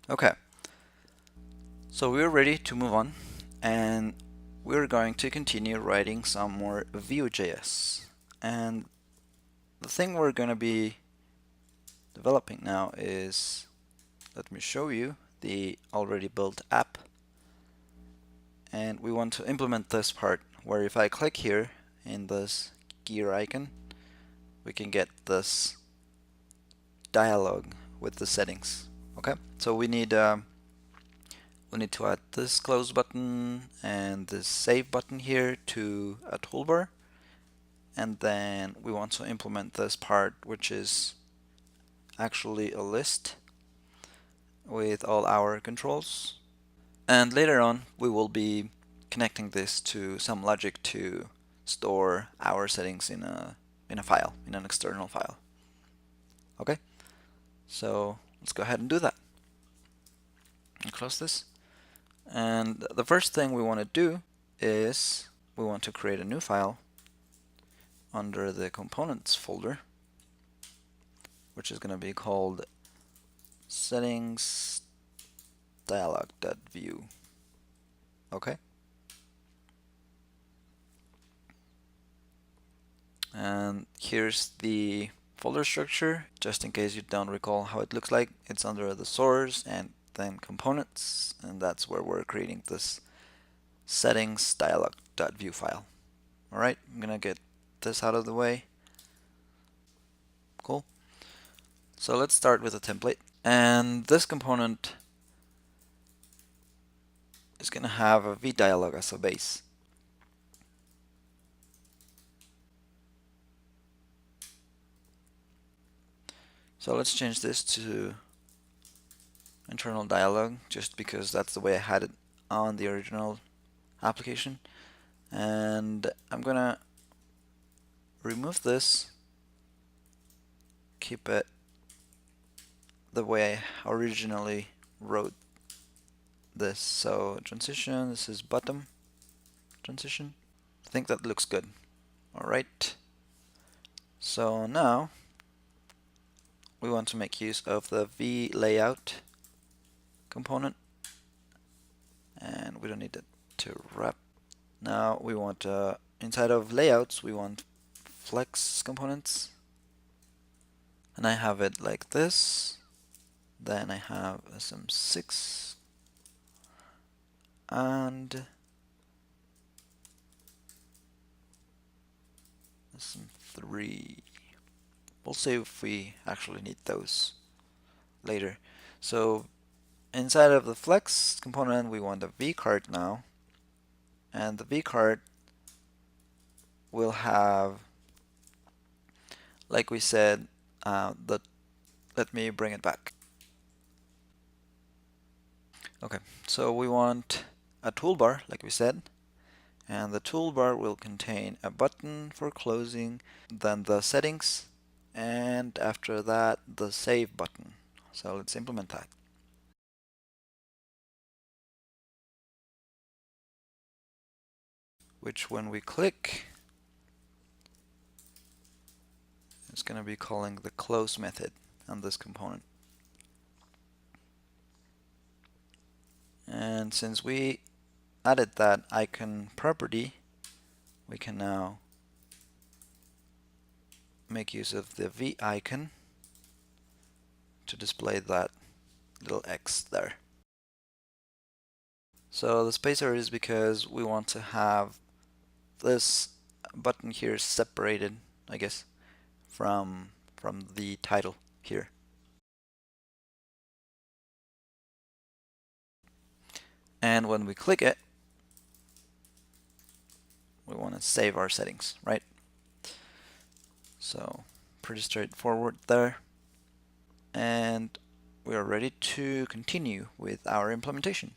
Okay, so we're ready to move on, and we're going to continue writing some more Vue.js. And the thing we're going to be developing now is, let me show you the already built app. And we want to implement this part where if I click here in this gear icon, we can get this dialog with the settings. Okay, so we need to add this close button and this save button here to a toolbar, and then we want to implement this part, which is actually a list with all our controls. And later on we will be connecting this to some logic to store our settings in a file, in an external file. Okay, so let's go ahead and do that. And close this. And the first thing we want to do is we want to create a new file under the components folder, which is going to be called settings dialog.vue. Okay. And here's the folder structure, just in case you don't recall how it looks like. It's under the source and then components, and that's where we're creating this settings dialog.vue file. Alright, I'm gonna get this out of the way. Cool. So let's start with a template. And this component is gonna have a vdialog as a base. So let's change this to internal dialog, just because that's the way I had it on the original application. And I'm gonna remove this, keep it the way I originally wrote this. So transition, this is bottom transition. I think that looks good. Alright, so now we want to make use of the VLayout component, and we don't need it to wrap. Now we want inside of layouts we want flex components, and I have it like this. Then I have some 6 and some 3. We'll see if we actually need those later. So inside of the flex component we want a vcart now, and the vcart will have, like we said, let me bring it back. Okay, so we want a toolbar, like we said, and the toolbar will contain a button for closing, then the settings, and after that the save button. So let's implement that. Which when we click, it's going to be calling the close method on this component. And since we added that icon property, we can now make use of the V icon to display that little X there. So the spacer is because we want to have this button here separated, I guess, from the title here. And when we click it, we want to save our settings, right? So pretty straightforward there. And we are ready to continue with our implementation.